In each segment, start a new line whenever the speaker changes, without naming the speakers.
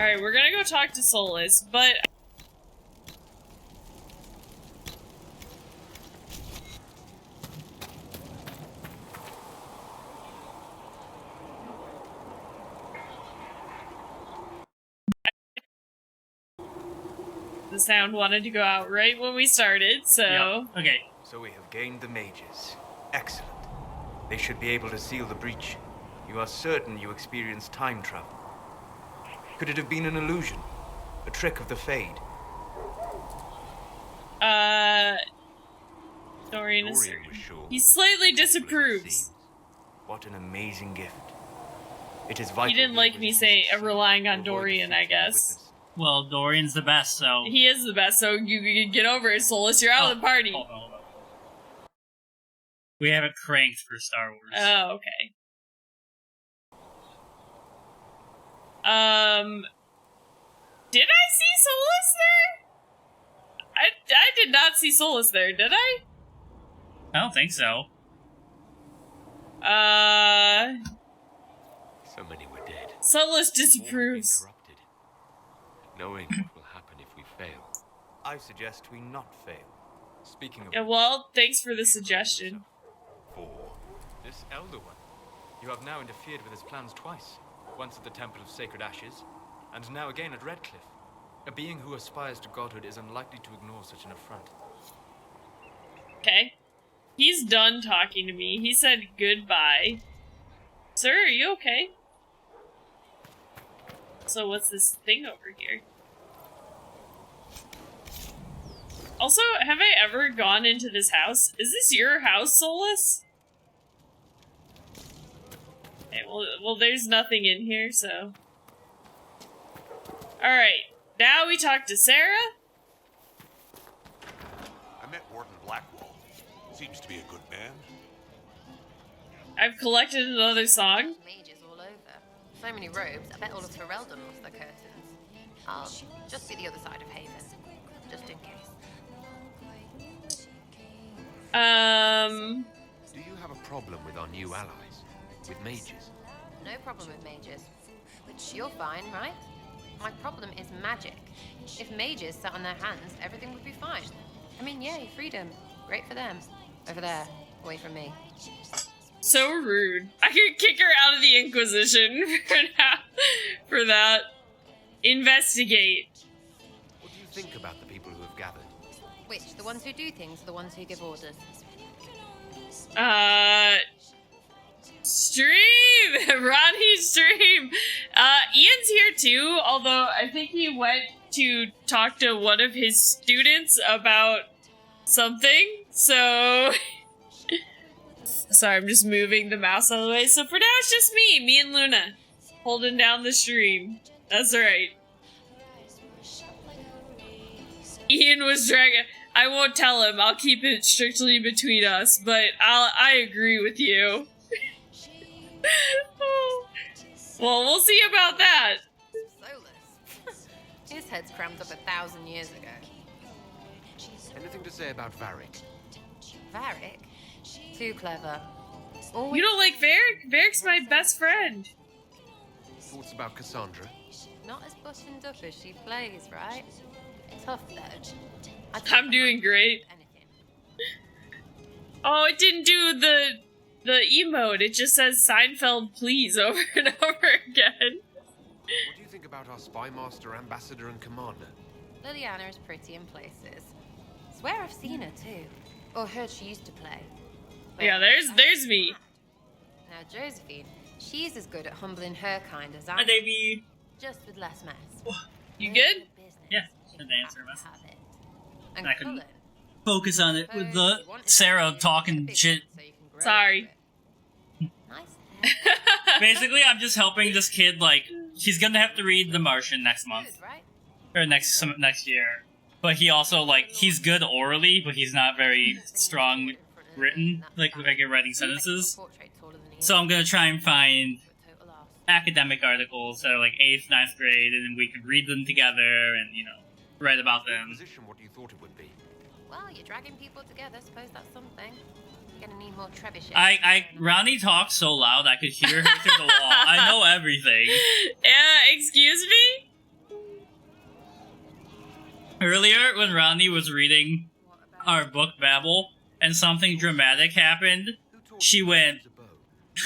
Alright, we're gonna go talk to Solus, but... The sound wanted to go out right when we started, so...
Yep. Okay.
So we have gained the mages. Excellent. They should be able to seal the breach. You are certain you experienced time travel. Could it have been an illusion? A trick of the Fade?
Dorian is...
was sure.
He slightly disapproves.
What an amazing gift. It is vital.
He didn't like me saying relying on Dorian, I guess.
Well, Dorian's the best, so...
He is the best, so you can get over it, Solus. You're out of the party.
Hold on. We have it cranked for Star Wars.
Oh, okay. Did I see Solus there? I did not see Solus there, did I?
I don't think so.
So many were dead.
Solus disapproves.
Corrupted. Knowing what will happen if we fail.
I suggest we not fail. Speaking of...
Yeah, well, thanks for the suggestion.
This Elder One. You have now interfered with his plans twice. Once at the Temple of Sacred Ashes, and now again at Redcliffe. A being who aspires to godhood is unlikely to ignore such an affront.
Okay. He's done talking to me. He said goodbye. Sir, are you okay? So what's this thing over here? Also, have I ever gone into this house? Is this your house, Solus? Okay, well, there's nothing in here, so... Alright, now we talk to Sarah.
I met Warden Blackwall. Seems to be a good man.
I've collected another song.
Mages all over. So many robes, I bet all of Ferelden lost their curtains. I'll just be the other side of Haven, just in case.
Do you have a problem with our new allies? With mages?
No problem with mages. You're fine, right? My problem is magic. If mages sat on their hands, everything would be fine. I mean, yay, freedom. Great for them. Over there, away from me.
So rude. I could kick her out of the Inquisition for that. Investigate.
What do you think about the people who have gathered?
Which, the ones who do things or the ones who give orders?
Stream! Ronnie stream! Ian's here too, although I think he went to talk to one of his students about something, so... Sorry, I'm just moving the mouse out of the way. So for now, it's just me and Luna, holding down the stream. That's right. Ian was dragging... I won't tell him, I'll keep it strictly between us, but I agree with you. Well, we'll see about that.
Solus. His head's crammed up 1,000 years ago.
Anything to say about Varric?
Varric? Too clever.
You don't like Varric? Varric's my best friend.
Thoughts about Cassandra?
Not as buttoned up as she plays, right? Tough, though.
I'm doing great.
Anything.
Oh, it didn't do the emote. It just says Seinfeld please over and over again.
What do you think about our spy master, ambassador, and commander?
Liliana is pretty in places. Swear I've seen her too. Or heard she used to play. But
Yeah, there's me.
now Josephine, she's as good at humbling her kind as I
Hi,
am.
Davey.
Just with less mess.
You good?
Yeah, good answer, miss.
And
I can
Cullen,
focus on it with the Sarah talking shit.
so you can grow
Sorry.
with it. Nice hair.
Basically, I'm just helping this kid, like, he's gonna have to read The Martian next month.
Good, right?
Or next year. But he also, like, he's good orally, but he's not very strong written, like writing sentences. So I'm gonna try and find academic articles that are like 8th, 9th grade, and then we can read them together and, you know, write about them.
Inquisition, what you thought it would be?
Well, you're dragging people together. Suppose that's something. You're gonna need more trebuchet.
Ronnie talks so loud I could hear her through the wall. I know everything.
Excuse me?
Earlier, when Ronnie was reading our book Babel, and something dramatic happened, she went,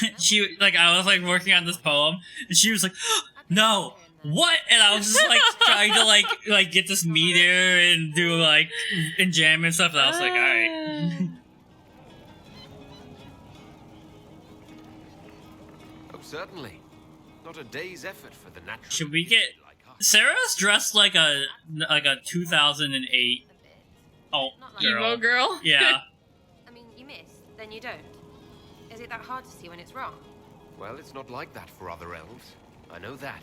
I was, like, working on this poem, and she was like, no, what? And I was just, like, trying to, like, get this meter and do, like, and jam and stuff, and I was like, alright.
Oh, certainly. Not a day's effort for the natural.
Should we get... Sarah's dressed like a 2008 girl.
Emo girl?
Yeah.
I mean, you miss, then you don't. Is it that hard to see when it's wrong?
Well, it's not like that for other elves. I know that.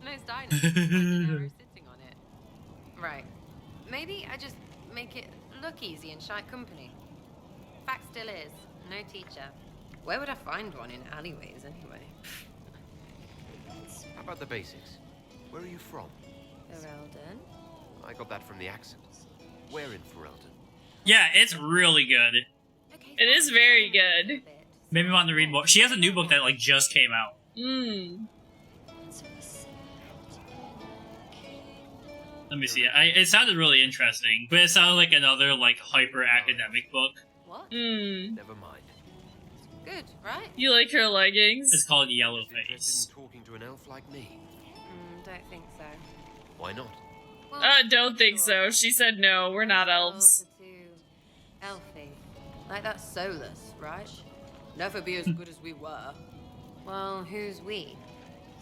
Most dinosaurs spend an hour sitting on it. Right. Maybe I just make it look easy in shy company. Fact still is, no teacher. Where would I find one in alleyways anyway?
How about the basics? Where are you from?
Ferelden.
I got that from the accent. Where in Ferelden?
Yeah, it's really good.
Okay,
It is very good.
Made me want to read more. She has a new book that, like, just came out. Let me see. It sounded really interesting, but it sounded like another, like, hyper-academic book.
What?
Never mind.
Good, right?
You like her leggings?
It's called
Interested
Yellowface.
in talking to an elf like me?
Don't think so.
Why not?
Well,
Don't think so. She said no, we're not elves.
Elves are too elfy. Like that's soulless, right? Never be as good as we were. Well, who's we?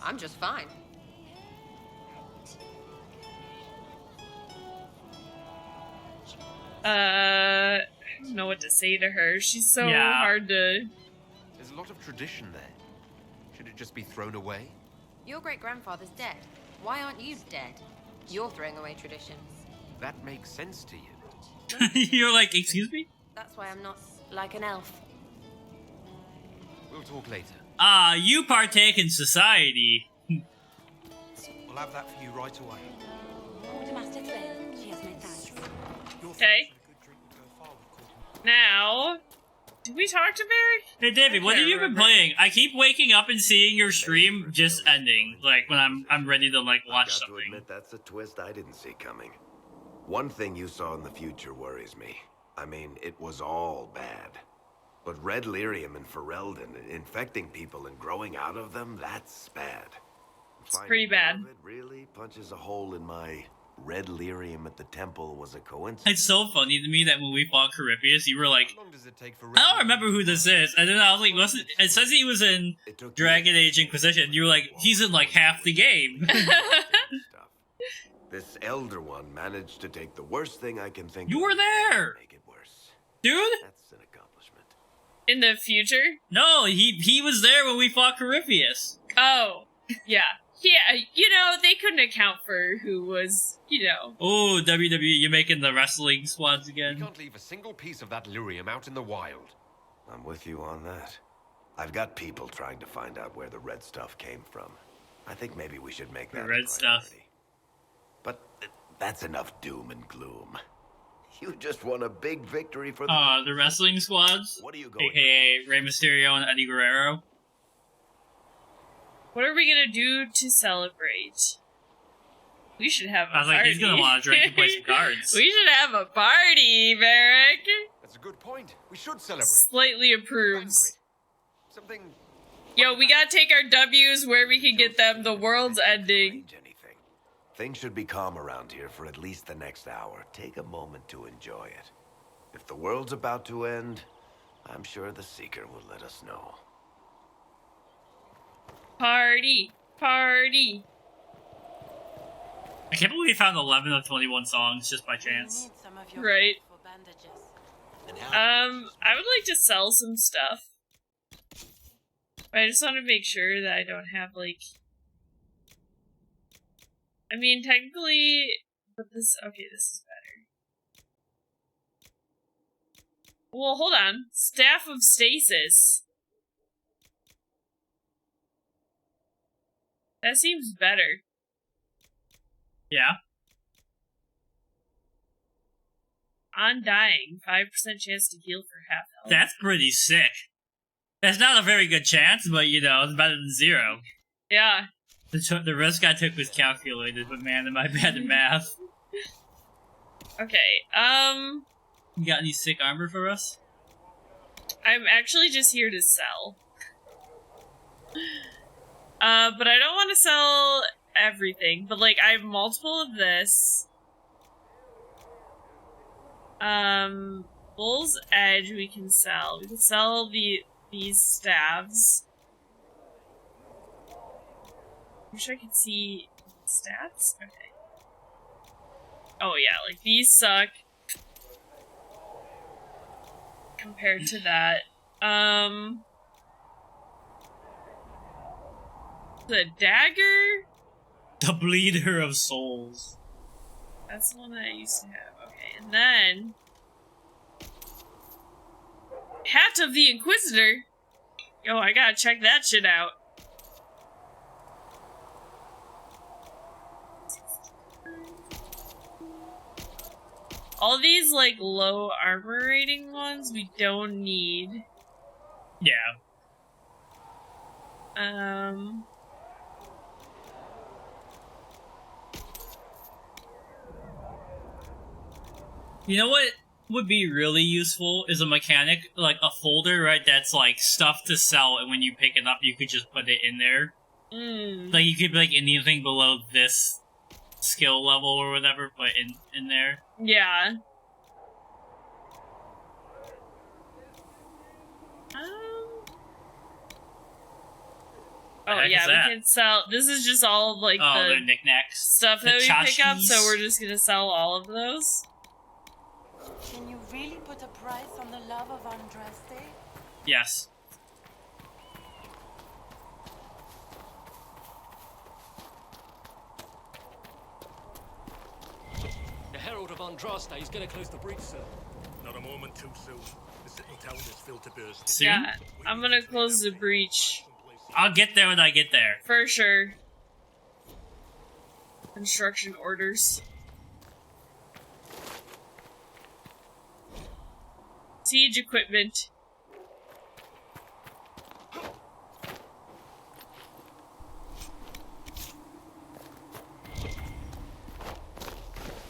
I'm just fine.
I don't know what to say to her. She's so
Yeah.
hard to...
There's a lot of tradition there. Should it just be thrown away?
Your great-grandfather's dead. Why aren't you dead? You're throwing away traditions.
That makes sense to you.
You're like, excuse me?
That's why I'm not like an elf.
We'll talk later.
You partake in society.
We'll have that for you right away.
Okay. Now, did we talk to Barry?
Hey David, what have you been playing? I keep waking up and seeing your stream just ending, like when I'm ready to like watch
Got to
something.
admit, that's a twist I didn't see coming. One thing you saw in the future worries me. I mean, it was all bad. But red lyrium and Ferelden, infecting people and growing out of them, that's bad.
It's pretty bad.
It really punches a hole in my red lyrium at the temple was a coincidence.
It's so funny to me that when we fought Caripius, you were like,
How long does it take for
I don't remember who this is. And then I was like, wasn't it says he was in
It took
Dragon Age Inquisition. You were like, he's in like half the game.
stuff. This elder one managed to take the worst thing I can think
You
of
were
and
there,
make it worse.
dude.
That's an accomplishment.
In the future?
No, he was there when we fought Caripius.
Oh, yeah. Yeah, you know, they couldn't account for who was, you know.
Oh, WWE, you're making the wrestling squads
You
again.
can't leave a single piece of that lyrium out in the wild.
I'm with you on that. I've got people trying to find out where the red stuff came from. I think maybe we should make that a
red stuff.
priority. But that's enough doom and gloom. You just won a big victory for
The wrestling squads,
What are you going
aka Rey Mysterio and Eddie Guerrero.
What are we gonna do to celebrate? We should have a
I was
party.
like, he's gonna want to drink and play some cards.
We should have a party, Varric.
That's a good point. We should celebrate.
Slightly approves.
Banquet. Something.
Yo, we gotta take our W's where we can get them. The world's ending.
Arrange anything. Things should be calm around here for at least the next hour. Take a moment to enjoy it. If the world's about to end, I'm sure the Seeker will let us know.
Party. Party.
I can't believe we found 11 of 21 songs just by chance.
Right. I would like to sell some stuff. But I just want to make sure that I don't have, like... I mean, technically... But this... Okay, this is better. Well, hold on. Staff of Stasis. That seems better.
Yeah.
Undying. 5% chance to heal for half health.
That's pretty sick. That's not a very good chance, but you know, it's better than 0.
Yeah.
The risk I took was calculated, but man, am I bad at math.
Okay,
You got any sick armor for us?
I'm actually just here to sell. But I don't want to sell everything, but like I have multiple of this. Bull's Edge we can sell. We can sell these staves. Wish I could see stats? Okay. Oh yeah, like these suck compared to that. The dagger?
The Bleeder of Souls.
That's the one that I used to have. Okay, and then Hat of the Inquisitor. Yo, I gotta check that shit out. All these, like, low armor rating ones we don't need.
Yeah. You know what would be really useful is a mechanic, like a folder, right, that's like stuff to sell, and when you pick it up, you could just put it in there. Like, you could, like, anything below this skill level or whatever, but in there.
Yeah. Oh yeah, we can sell. This is just all of, like,
the
the
knickknacks,
stuff that we pick up, so we're just gonna sell all of those.
Can you really put a price on the love of Andraste?
Yes.
The Herald of Andraste is going to close the breach, sir.
Not a moment too soon. This little town is filled to bursting.
Soon?
Yeah, I'm gonna close the breach.
I'll get there when I get there.
For sure. Construction orders. Siege equipment.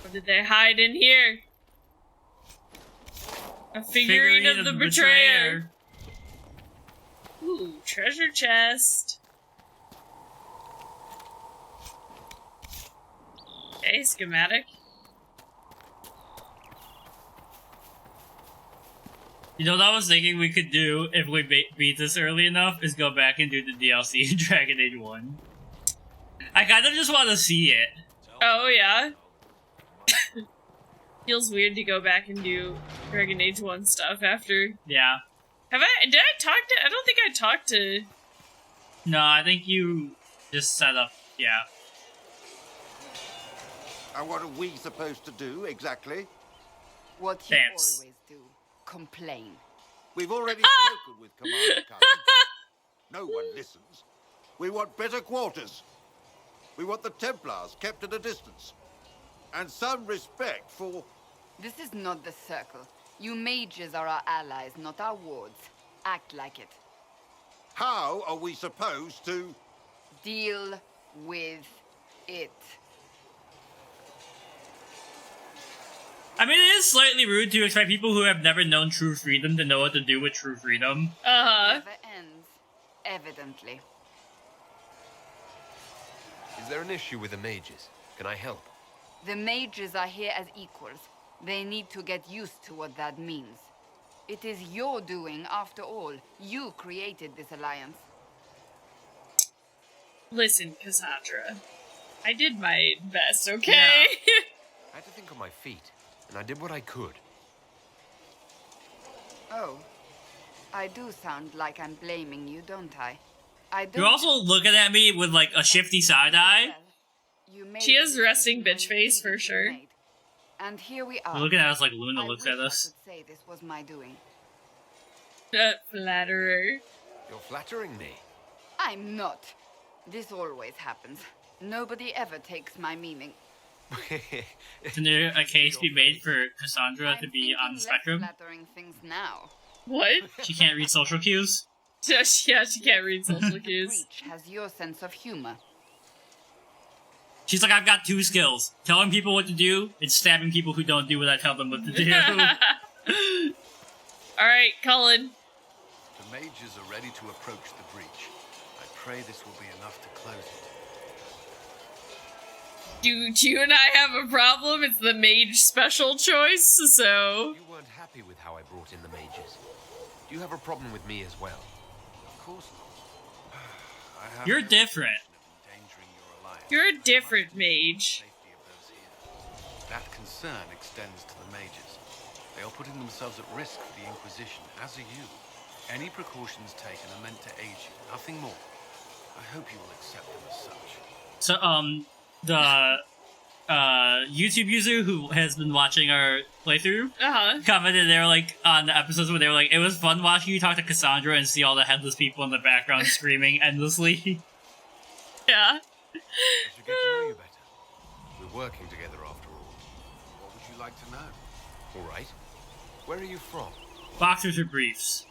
Or did they hide in here? A figurine of the betrayer. Ooh, treasure chest. Okay, schematic.
You know what I was thinking we could do if we beat this early enough is go back and do the DLC in Dragon Age 1. I kind of just want to see it.
Oh, yeah. Feels weird to go back and do Dragon Age 1 stuff after.
Yeah.
Did I talk to, I don't think I talked to.
No, I think you just set up, yeah.
And what are we supposed to do, exactly?
What you
Dance.
always do. Complain.
We've already spoken with Commander Cullen. No one listens. We want better quarters. We want the Templars kept at a distance. And some respect for...
This is not the Circle. You mages are our allies, not our wards. Act like it.
How are we supposed to...
Deal with it.
I mean, it is slightly rude to expect people who have never known true freedom to know what to do with true freedom.
Never ends. Evidently.
Is there an issue with the mages? Can I help?
The mages are here as equals. They need to get used to what that means. It is your doing, after all. You created this alliance.
Listen, Cassandra. I did my best, okay?
Yeah.
I had to think on my feet, and I did what I could.
Oh. I do sound like I'm blaming you, don't I? I don't.
You're also looking at me with, like, a shifty side eye.
She has resting bitch face, for sure.
And here we are.
You're looking at us like Luna looks
I
at
wish
us.
I could say this was my doing.
Flatterer.
You're flattering me.
I'm not. This always happens. Nobody ever takes my meaning.
Can there a case be made for Cassandra to be on the spectrum?
Flattering things now.
What?
She can't read social cues?
Yeah, she can't read social cues.
Breach has your sense of humor.
She's like, I've got 2 skills. Telling people what to do and stabbing people who don't do what I tell them what to do.
Alright, Cullen.
The mages are ready to approach the breach. I pray this will be enough to close it.
Do you and I have a problem? It's the mage special choice, so...
You weren't happy with how I brought in the mages. Do you have a problem with me as well?
Of course not. I have
You're
no
different.
intention of endangering your alliance.
You're a different mage.
Safety of those here. That concern extends to the mages. They are putting themselves at risk for the Inquisition, as are you. Any precautions taken are meant to aid you, nothing more. I hope you will accept them as such.
So, the YouTube user who has been watching our playthrough commented, they were like, on the episodes where they were like, it was fun watching you talk to Cassandra and see all the headless people in the background screaming endlessly.
Yeah.
I should get to know you better. We're working together after all. What would you like to know?
All right. Where are you from?
Boxers or briefs?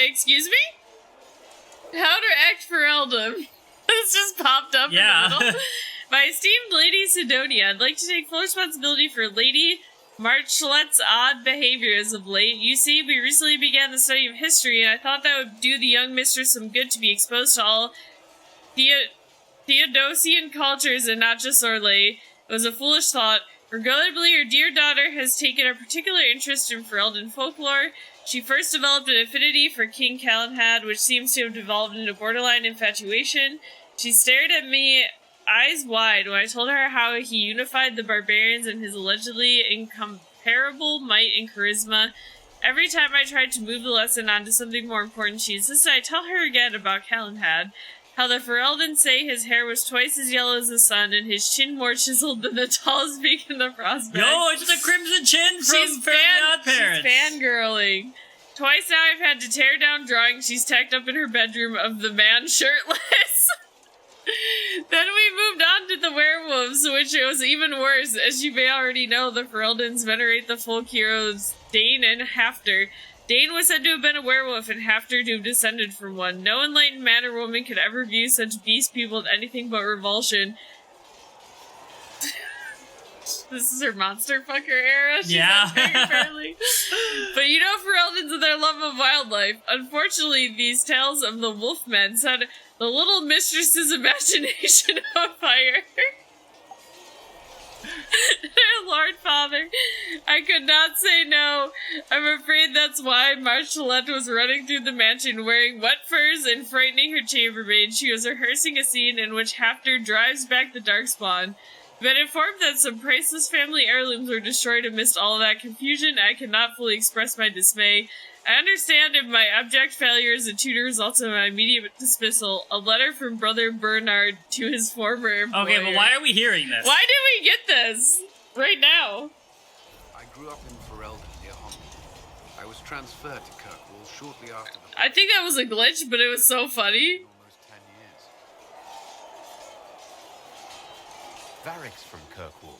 Excuse me? How to act for Eldom. This just popped up in the middle. My esteemed Lady Sidonia, I'd like to take full responsibility for Lady Marchlette's odd behavior as of late. You see, we recently began the study of history, and I thought that would do the young mistress some good to be exposed to all Theodosian cultures and not just Orlais. It was a foolish thought. Regrettably, your dear daughter has taken a particular interest in Ferelden folklore. She first developed an affinity for King Calenhad, which seems to have devolved into borderline infatuation. She stared at me eyes wide when I told her how he unified the barbarians in his allegedly incomparable might and charisma. Every time I tried to move the lesson onto something more important, she insisted I tell her again about Calenhad. How the Ferelden say his hair was twice as yellow as the sun and his chin more chiseled than the tallest peak in the prospect.
Yo, it's the Crimson Chin from Fairly Odd Parents.
She's fangirling. Twice now I've had to tear down drawings she's tacked up in her bedroom of the man shirtless. Then we moved on to the werewolves, which was even worse. As you may already know, the Fereldans venerate the folk heroes Dane and Hafter. Dane was said to have been a werewolf and Hafter to have descended from one. No enlightened man or woman could ever view such beast people with anything but revulsion. This is her monster fucker era. She's apparently. But you know Fereldans and their love of wildlife. Unfortunately, these tales of the wolfmen set the little mistress's imagination on fire. Dear Lord Father, I could not say no. I'm afraid that's why Marchelette was running through the mansion wearing wet furs and frightening her chambermaid. She was rehearsing a scene in which Hafter drives back the Darkspawn. Been informed that some priceless family heirlooms were destroyed amidst all of that confusion. I cannot fully express my dismay. I understand if my abject failure as a tutor results in my immediate dismissal. A letter from Brother Bernard to his former employer.
Okay, but why are we hearing this?
Why did we get this? Right now.
I grew up in Ferelden near Homley. I was transferred to Kirkwall shortly after the...
I think that was a glitch, but it was so funny.
Almost 10 years.
Varric's from Kirkwall.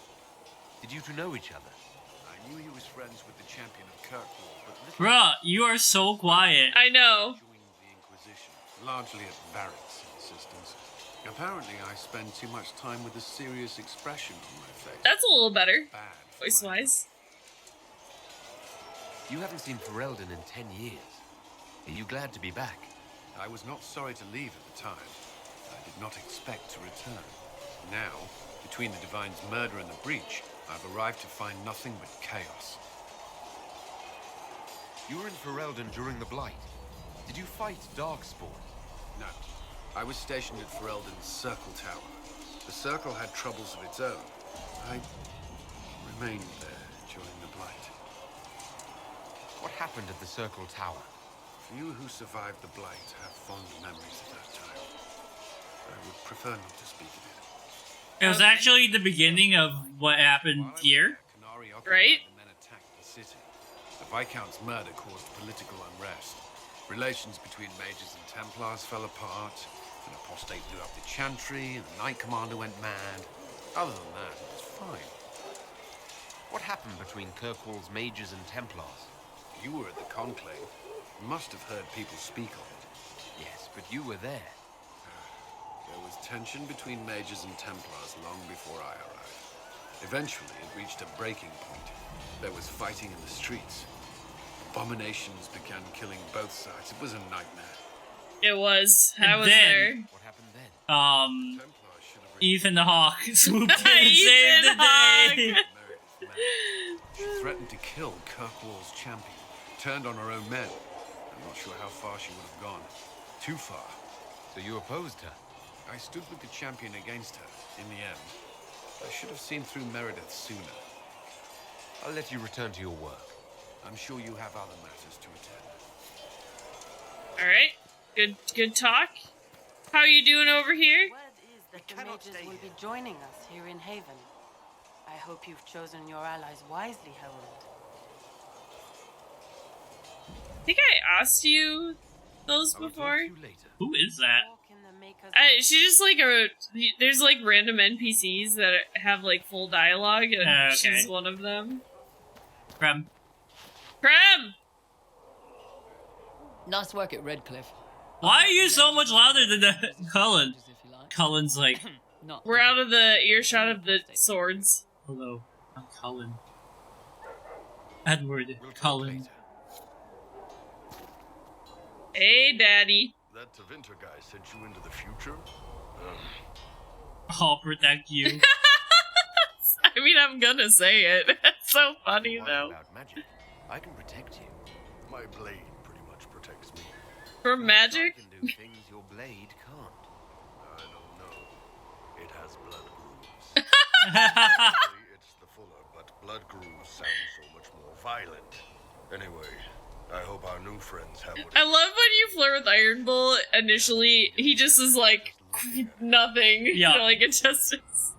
Did you two know each other?
I knew he was friends with the champion of Kirkwall, but little...
Bruh, you are so quiet.
I know.
Joined the Inquisition, largely at Varric's insistence. Apparently, I spend too much time with a serious expression on my face.
That's a little better,
Bad for
voice-wise.
You haven't seen Ferelden in 10 years. Are you glad to be back?
I was not sorry to leave at the time. I did not expect to return. Now, between the Divine's murder and the breach, I've arrived to find nothing but chaos.
You were in Ferelden during the Blight. Did you fight Darkspawn?
No. I was stationed at Ferelden's Circle Tower. The Circle had troubles of its own. I remained there during the Blight.
What happened at the Circle Tower?
Few who survived the Blight have fond memories of that time. I would prefer not to speak of it.
It was actually the beginning of what happened here.
Right?
And then attacked the city. The Viscount's murder caused political unrest. Relations between mages and Templars fell apart. An apostate blew up the Chantry, and the Knight Commander went mad. Other than that, it was fine.
What happened between Kirkwall's mages and Templars?
You were at the Conclave. You must have heard people speak of it.
Yes, but you were there.
There
was tension between mages and Templars long before I arrived. Eventually, it reached a breaking point. There was fighting in the streets. Abominations began killing both sides. It was a nightmare.
It was. I
And
was
then-
there.
What happened then?
Templars should have
Ethan the Hawk swooped in and saved the
Ethan Hawke.
day.
Meredith's men. She threatened to kill Kirkwall's champion. Turned on her own men. I'm not sure how far she would have gone. Too far.
So you opposed her?
I stood with the champion against her, in the end. I should have seen through Meredith sooner.
I'll let you return to your work.
I'm sure you have other matters to attend.
Alright. Good talk. How are you doing over here?
Word is that the mages will be joining us here in Haven. I hope you've chosen your allies wisely, Herald.
I think I asked you those
I will
before.
talk to you later.
Who is that?
Walk in the Maker's
She's just like there's like random NPCs that have like full dialogue, and
Okay.
she's one of them.
From
Prem!
Nice work at Redcliffe.
why are you so much louder than the Cullen?
If you like.
Cullen's like,
Not
We're out of the earshot of the swords.
hello, I'm Cullen. Edward
We'll talk
Cullen.
later.
Hey, Daddy.
That Tevinter guy sent you into the future?
I'll protect you.
I mean, I'm gonna say it. It's so funny,
Why
though.
about magic? I can protect you.
My blade pretty much protects me.
From magic?
I can do things your blade can't.
I don't know. It has blood grooves. Actually, it's the fuller, but blood grooves sound so much more violent. Anyway, I hope our new friends have what
I love when you flirt with Iron Bull. Initially, he just is like, nothing.
Yeah.
Like, it just is.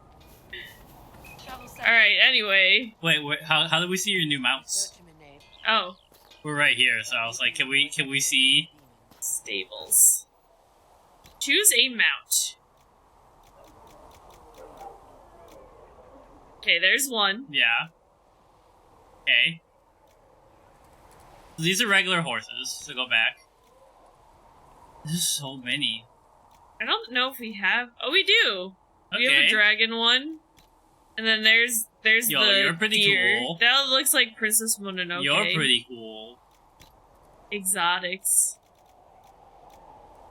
Alright, anyway.
Wait, how do we see your new mounts?
Oh.
We're right here, so I was like, can we see?
Stables. Choose a mount. Okay, there's one.
Yeah. Okay. These are regular horses, so go back. There's so many.
I don't know if we have... Oh, we do! We have
Okay.
a dragon one. And then there's
Yo,
the
you're pretty
deer.
cool.
That looks like Princess Mononoke.
You're pretty cool.
Exotics.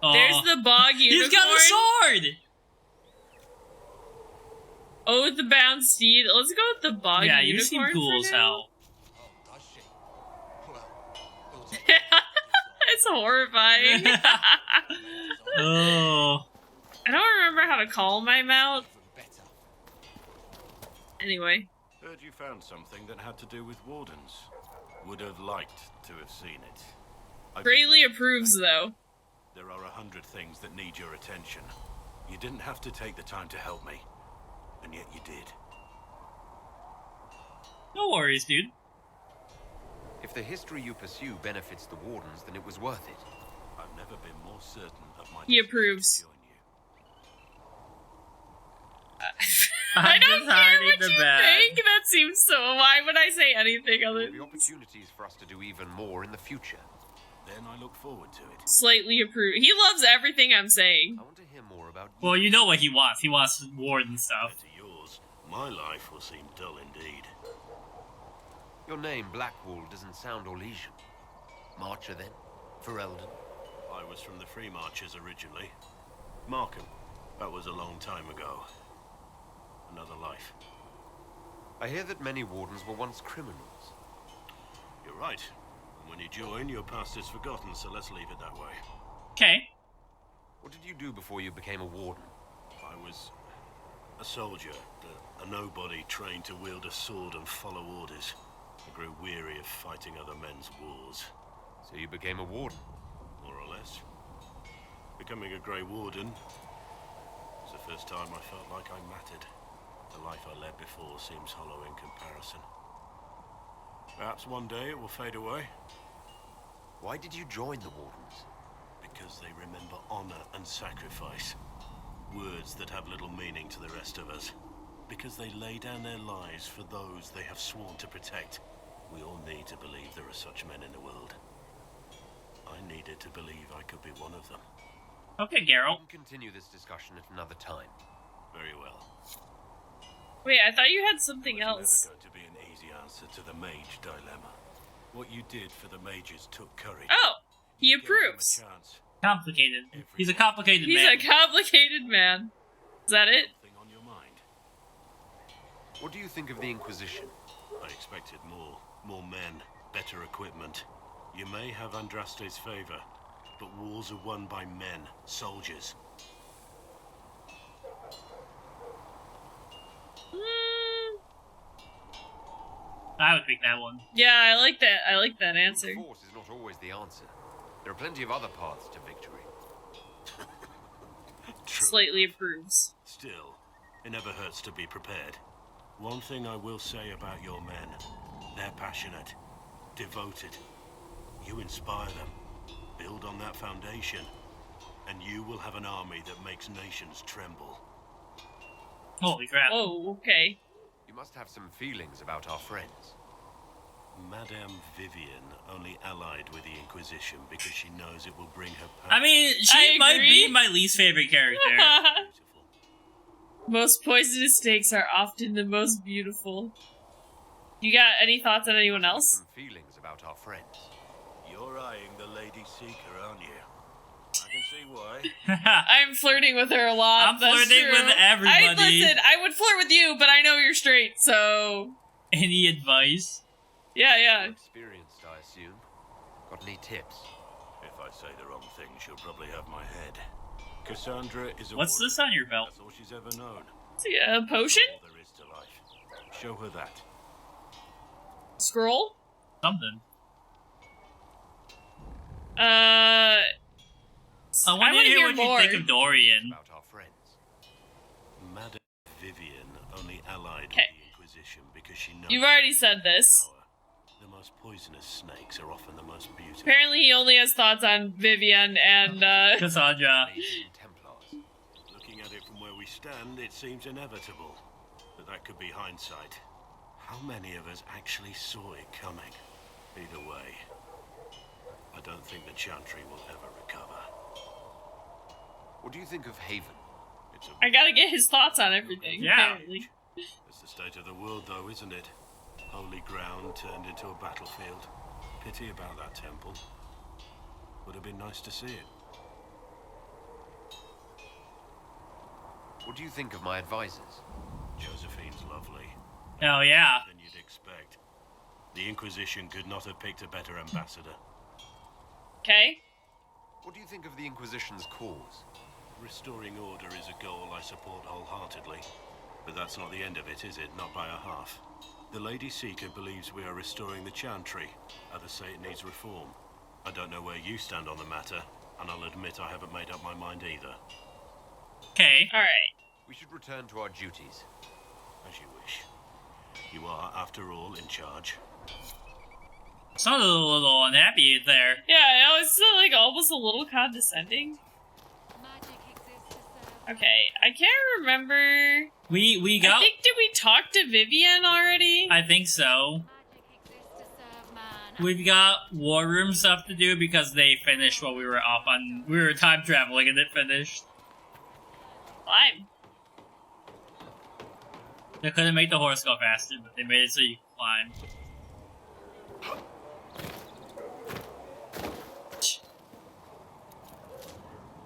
Oh.
There's the bog unicorn.
He's got a sword!
Oh, with the bound steed. Let's go with the bog
Yeah,
unicorn.
you seem cool as
for now.
hell.
It's horrifying.
Oh.
I don't remember how to call my mount. Anyway.
Heard you found something that had to do with wardens. Would have liked to have seen it. I
Greatly
believe
approves, though.
there are 100 things that need your attention. You didn't have to take the time to help me, and yet you did.
No worries, dude.
If the history you pursue benefits the Wardens, then it was worth it.
I've never been more certain of my
He
decision to
approves.
join you.
I don't
just
care
hiding
what
the
you
bag.
think. That seems so... Why would I say anything other
There will
than
be opportunities for us to do even more in the future.
Then I look forward to it.
slightly approve? He loves everything I'm saying.
I want to hear more about you.
Well, you know what he wants. He wants warden stuff.
To yours, my life will seem dull indeed.
Your name, Blackwall, doesn't sound Orlesian. Marcher, then? Ferelden?
I was from the Free Marchers originally. Markham. That was a long time ago. Another life.
I hear that many Wardens were once criminals.
You're right. And when you join, your past is forgotten, so let's leave it that way.
Okay.
What did you do before you became a Warden?
I was a soldier, a nobody trained to wield a sword and follow orders. I grew weary of fighting other men's wars.
So you became a Warden?
More or less. Becoming a Grey Warden was the first time I felt like I mattered. The life I led before seems hollow in comparison. Perhaps one day it will fade away.
Why did you join the Wardens?
Because they remember honor and sacrifice. Words that have little meaning to the rest of us. Because they lay down their lives for those they have sworn to protect. We all need to believe there are such men in the world. I needed to believe I could be one of them.
Okay,
We
Geralt.
can continue this discussion at another time.
Very well.
Wait, I thought you had something
It was
else.
never going to be an easy answer to the Mage dilemma. What you did for the Mages took courage.
Oh, he
You gave them a
approves.
chance.
Complicated. He's a complicated
He's
man.
a complicated man. Is that it?
Something on your mind.
What do you think of the Inquisition?
I expected more. More men, better equipment. You may have Andraste's favor, but wars are won by men, soldiers.
I would pick that one.
Yeah, I like that. I like that answer.
Force is not always the answer. There are plenty of other paths to victory.
True.
Slightly approves.
Still, it never hurts to be prepared. One thing I will say about your men. They're passionate, devoted. You inspire them. Build on that foundation, and you will have an army that makes nations tremble.
Holy crap.
Oh, okay.
You must have some feelings about our friends.
Madame Vivian only allied with the Inquisition because she knows it will bring her power.
I mean, she
I
might
agree.
be my least favorite character.
Beautiful.
Most poisonous snakes are often the most beautiful. You got any thoughts on anyone else?
Some feelings about our friends.
You're eyeing the Lady Seeker, aren't you? I can see why.
I'm flirting with her a lot.
I'm
that's
flirting
true.
with everybody.
Listen, I would flirt with you, but I know you're straight, so...
Any advice?
Yeah.
Experienced, I assume. Got any tips?
If I say the wrong thing, she'll probably have my head. Cassandra is a
What's
warrior.
this on your belt?
That's all she's ever known.
See, a potion?
All there is to life. Show her that.
Scroll?
Something.
I
I want to
wanna
hear
hear
what
more.
you think of Dorian.
About our friends.
Madame Vivian only allied with
Okay.
the Inquisition because she knows
You've already said this.
power. The most poisonous snakes are often the most beautiful.
Apparently he only has thoughts on Vivian and,
Cassandra.
Mages and Templars.
Looking at it from where we stand, it seems inevitable. But that could be hindsight. How many of us actually saw it coming? Either way, I don't think the Chantry will ever recover.
What do you think of Haven?
It's a
I gotta get his thoughts on everything,
Yeah.
apparently.
It's the state of the world, though, isn't it? Holy ground turned into a battlefield. Pity about that temple. Would have been nice to see it.
What do you think of my advisors?
Josephine's lovely.
Oh yeah.
Than you'd expect. The Inquisition could not have picked a better ambassador.
Okay.
What do you think of the Inquisition's cause?
Restoring order is a goal I support wholeheartedly. But that's not the end of it, is it? Not by a half. The Lady Seeker believes we are restoring the Chantry. Others say it needs reform. I don't know where you stand on the matter, and I'll admit I haven't made up my mind either.
Okay.
Alright.
We should return to our duties.
As you wish. You are, after all, in charge.
Sounded a little unhappy there.
Yeah, I was like almost a little condescending. Okay, I can't remember.
We
I
got.
think, did we talk to Vivian already?
I think so. We've got war room stuff to do because they finished while we were off on. We were time traveling and it finished.
Fine.
They couldn't make the horse go faster, but they made it so you could climb.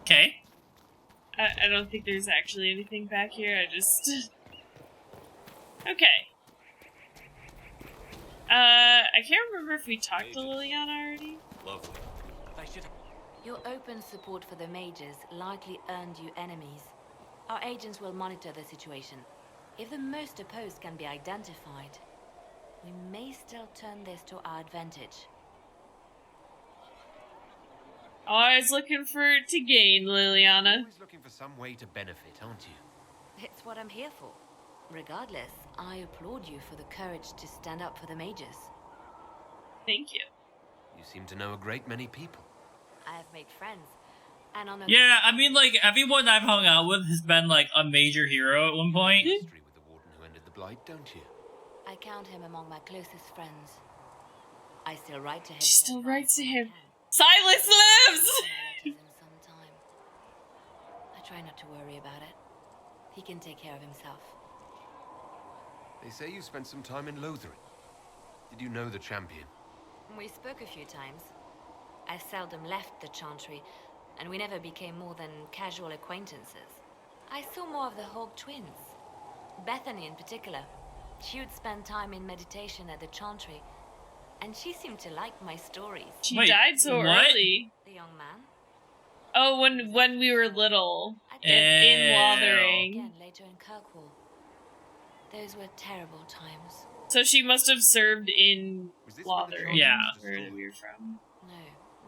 Okay.
I don't think there's actually anything back here. I just... Okay. I can't remember if we talked to Liliana already.
Lovely.
They should.
Your open support for the mages likely earned you enemies. Our agents will monitor the situation. If the most opposed can be identified, we may still turn this to our advantage.
Always looking for to gain, Liliana.
Always looking for some way to benefit, aren't you?
It's what I'm here for. Regardless, I applaud you for the courage to stand up for the mages.
Thank you.
You seem to know a great many people.
I have made friends, and on the
Yeah, I mean, like, everyone I've hung out with has been, like, a major hero at one point.
History with the warden who ended the blight, don't you?
I count him among my closest friends. I still write to him.
She
for
still
advice
writes to
when I
him.
can.
Silas lives!
In some time. try not to worry about it. He can take care of himself.
They say you spent some time in Lothering. Did you know the champion?
We spoke a few times. I seldom left the Chantry, and we never became more than casual acquaintances. I saw more of the Hawk twins. Bethany in particular. She would spend time in meditation at the Chantry, and she seemed to like my stories.
She died so early.
The young man?
Oh, when we were little. In Lothering.
Again, later in Kirkwall. Those were terrible times.
So she must have served in Lothering.
Yeah.
Where we were from.
No,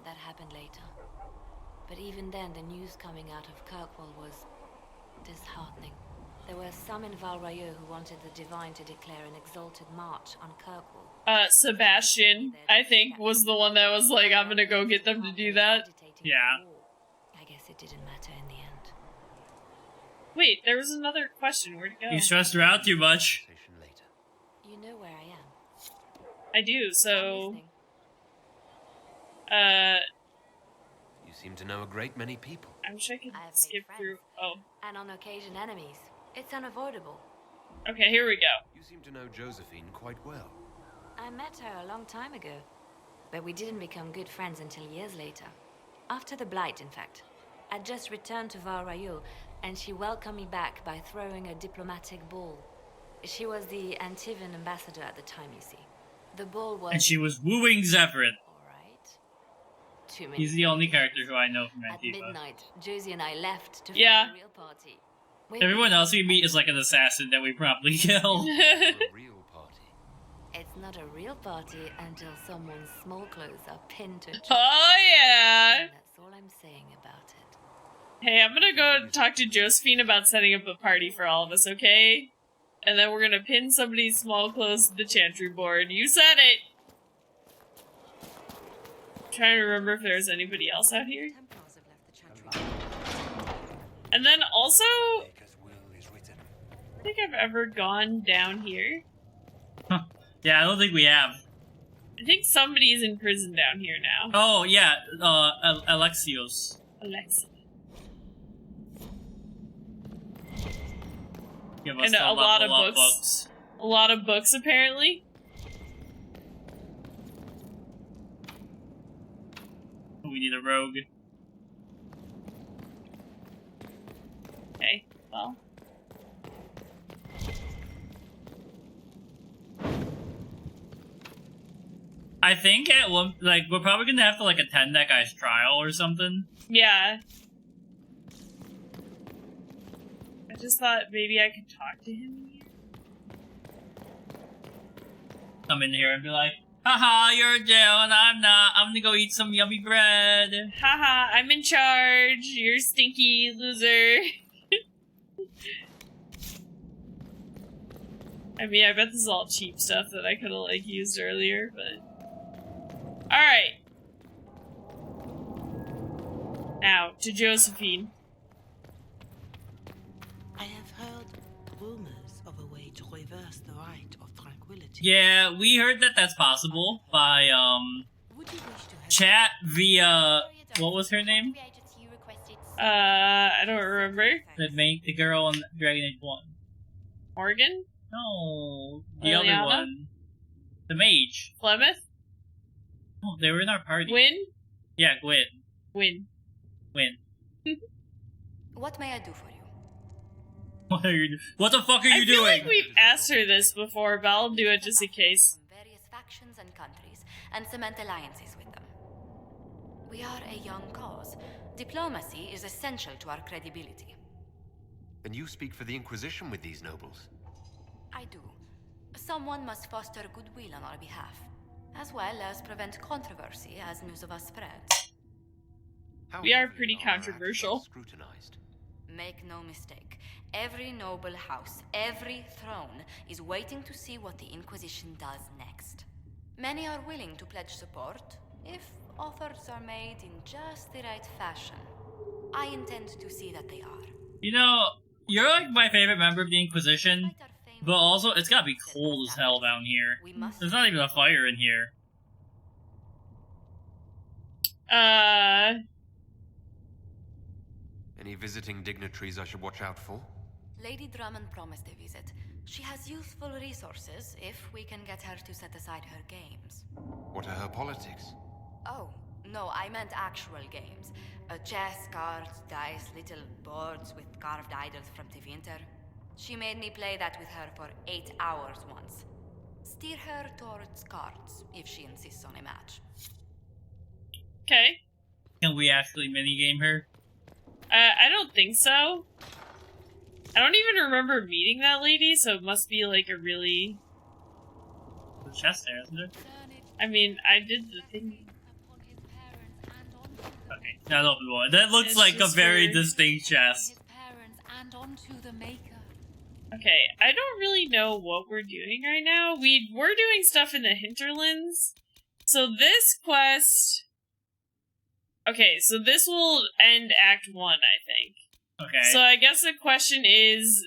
that happened later. But even then, the news coming out of Kirkwall was disheartening. There were some in Val Rayo who wanted the Divine to declare an exalted march on Kirkwall.
Sebastian, I think, was the one that was like, I'm gonna go get them to do that.
Yeah.
I guess it didn't matter in the end.
Wait, there was another question. Where'd it go?
You stressed her out too much.
You know where I am.
I do, so...
You seem to know a great many people.
I wish I could
I have
skip
made
through...
friends.
Oh.
And on occasion enemies. It's unavoidable.
Okay, here we go.
You seem to know Josephine quite well.
I met her a long time ago. But we didn't become good friends until years later. After the Blight, in fact. I'd just returned to Val Rayo, and she welcomed me back by throwing a diplomatic ball. She was the Antivan ambassador at the time, you see. The ball was...
And she was wooing Zephyrin.
Too many
He's the only character who I know from
At
Antifa.
midnight, Josie and I left to find
Yeah.
a real party.
Everyone else we meet is like an assassin that we probably kill.
It's not a real party until someone's small clothes are pinned to a tree.
Oh, yeah!
And that's all I'm saying about it.
Hey, I'm gonna go talk to Josephine about setting up a party for all of us, okay? And then we're gonna pin somebody's small clothes to the chantry board. You said it! I'm trying to remember if there's anybody else out here. And then also... I don't think I've ever gone down here.
Yeah, I don't think we have.
I think somebody's in prison down here now.
Oh, yeah, Alexios.
Alexa.
Give us
And a lot of
level up
books. A lot of books, apparently.
We need a rogue.
Okay, well.
I think at one, like, we're probably gonna have to, like, attend that guy's trial or something.
Yeah. I just thought maybe I could talk to him here.
Come in here and be like, haha, you're in jail and I'm not. I'm gonna go eat some yummy bread.
Haha, I'm in charge. You're stinky loser. I mean, I bet this is all cheap stuff that I could have, like, used earlier, but... Alright. Now, to Josephine.
I have heard rumors of a way to reverse the right of tranquility.
Yeah, we heard that that's possible by, chat via... What was her name?
I don't remember.
The girl in Dragon Age 1.
Morgan?
No, the
Liliana?
other one. The mage.
Flemeth?
Oh, they were in our party.
Gwyn?
Yeah, Gwyn.
Gwyn.
What may I do for you?
What the fuck are you
I feel
doing?
like we've asked her this before, but I'll do it just in case.
Various factions and countries, and cement alliances with them. We are a young cause. Diplomacy is essential to our credibility.
And you speak for the Inquisition with these nobles?
I do. Someone must foster goodwill on our behalf, as well as prevent controversy as news of us spreads.
We are pretty controversial.
Scrutinized.
Make no mistake, every noble house, every throne is waiting to see what the Inquisition does next. Many are willing to pledge support, if offers are made in just the right fashion. I intend to see that they are.
You know, you're like my favorite member of the Inquisition, but also it's gotta be cold as hell down here. There's not even a fire in here.
Any visiting dignitaries I should watch out for?
Lady Drummond promised a visit. She has useful resources if we can get her to set aside her games.
What are her politics?
Oh, no, I meant actual games. Chess, cards, dice, little boards with carved idols from the winter. She made me play that with her for 8 hours once. Steer her towards cards, if she insists on a match.
Okay.
Can we actually minigame her?
I don't think so. I don't even remember meeting that lady, so it must be like a really...
There's a chest there, isn't there?
I mean, I did the thing.
Okay, that's open one. That looks
It's
like a
just
very
for-
distinct chest.
Okay, I don't really know what we're doing right now. We're doing stuff in the hinterlands. So this quest... Okay, so this will end Act 1, I think.
Okay.
So I guess the question is...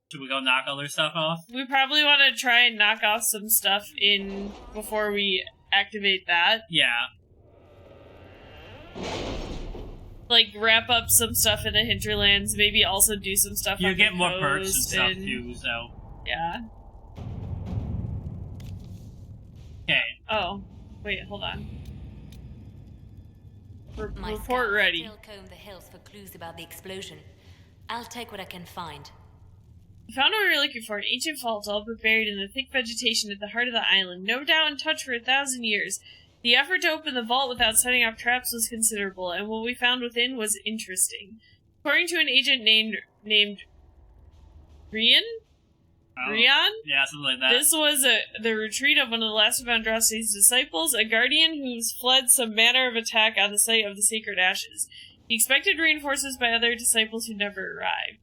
Should we go knock other stuff off?
We probably want to try and knock off some stuff in before we activate that.
Yeah.
Like, wrap up some stuff in the hinterlands, maybe also do some stuff on
You get
the
more perks and
coast
stuff too, so...
Yeah.
Okay.
Oh. Wait, hold on.
My
Report
scouts
ready.
still comb the hills for clues about the explosion. I'll take what I can find.
We found what we were looking for, an ancient vault all but buried in the thick vegetation at the heart of the island, no doubt untouched for 1,000 years. The effort to open the vault without setting off traps was considerable, and what we found within was interesting. According to an agent named Rian? Rian?
Yeah, something like that.
This was the retreat of one of the last of Andraste's disciples, a guardian who's fled some manner of attack on the site of the sacred ashes. He expected reinforcements by other disciples who never arrived.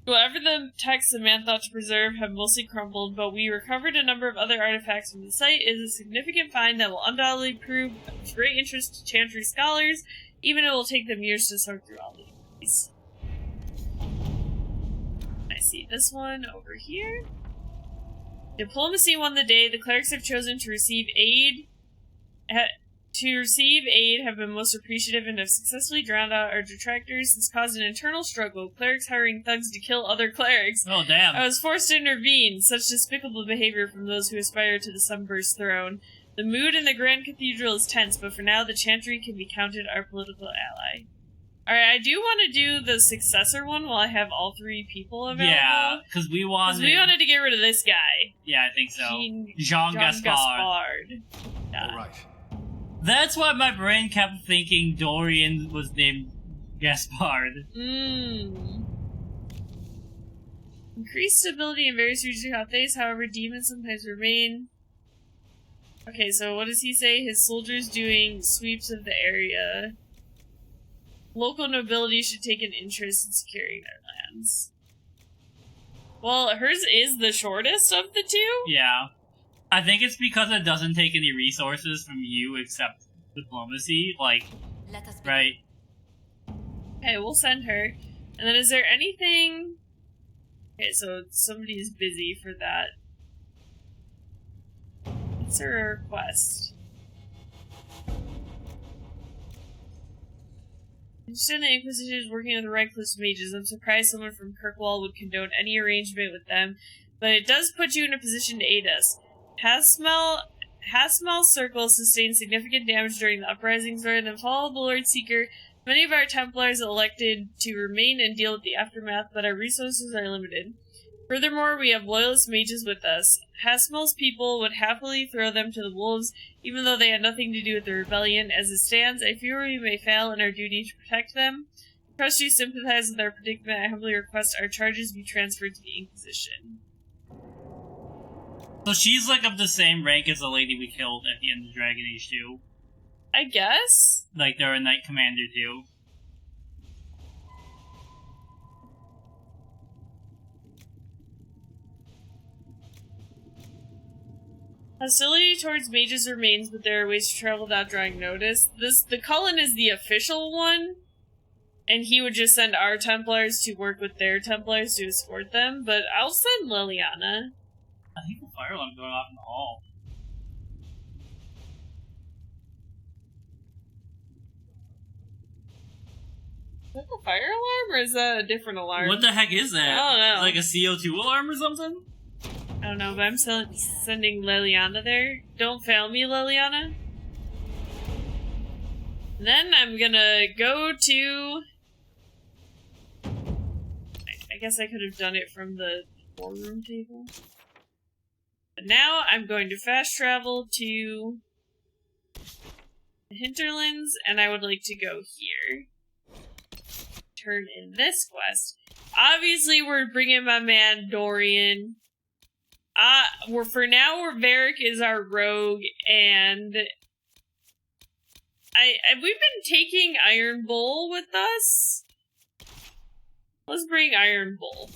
Whatever the texts the man thought to preserve have mostly crumbled, but we recovered a number of other artifacts from the site. It is a significant find that will undoubtedly prove of great interest to Chantry scholars, even if it will take them years to sort through all these. I see this one over here. Diplomacy won the day. The clerics have chosen to receive aid. Have been most appreciative and have successfully drowned out our detractors. This caused an internal struggle. Clerics hiring thugs to kill other clerics.
Oh, damn.
I was forced to intervene. Such despicable behavior from those who aspire to the Sunburst throne. The mood in the Grand Cathedral is tense, but for now the Chantry can be counted our political ally. Alright, I do want to do the successor one while I have all 3 people available.
Yeah, because we wanted
to get rid of this guy.
Yeah, I think so.
Jean
Gaspard.
Yeah.
All right.
That's why my brain kept thinking Dorian was named Gaspard.
Increased stability in various regions of Thedas, however, demons sometimes remain. Okay, so what does he say? His soldiers doing sweeps of the area. Local nobility should take an interest in securing their lands. Well, hers is the shortest of the 2?
Yeah. I think it's because it doesn't take any resources from you except diplomacy. Like, right.
Okay, we'll send her. And then is there anything... Okay, so somebody is busy for that. What's her request? Interested in the Inquisition is working with the Redcliffe's mages. I'm surprised someone from Kirkwall would condone any arrangement with them, but it does put you in a position to aid us. Hasmel's circle sustained significant damage during the uprisings. Rather than follow the Lord Seeker, many of our Templars elected to remain and deal with the aftermath, but our resources are limited. Furthermore, we have loyalist mages with us. Hasmel's people would happily throw them to the wolves, even though they had nothing to do with the rebellion. As it stands, I fear we may fail in our duty to protect them. Trust you sympathize with our predicament. I humbly request our charges be transferred to the Inquisition.
So she's like of the same rank as the lady we killed at the end of Dragon Age 2.
I guess?
Like they're a Knight Commander too.
Hostility towards mages remains, but there are ways to travel without drawing notice. The Cullen is the official one, and he would just send our Templars to work with their Templars to escort them, but I'll send Liliana.
I think the fire alarm's going off in the hall.
that the fire alarm, or is that a different alarm?
What the heck is that?
I don't know.
Like a CO2 alarm or something?
I don't know, but I'm sending Liliana there. Don't fail me, Liliana. Then I'm gonna go to... I guess I could have done it from the war room table. But now I'm going to fast travel to the hinterlands, and I would like to go here. Turn in this quest. Obviously, we're bringing my man Dorian. For now, Varric is our rogue, and we've been taking Iron Bull with us. Let's bring Iron Bull.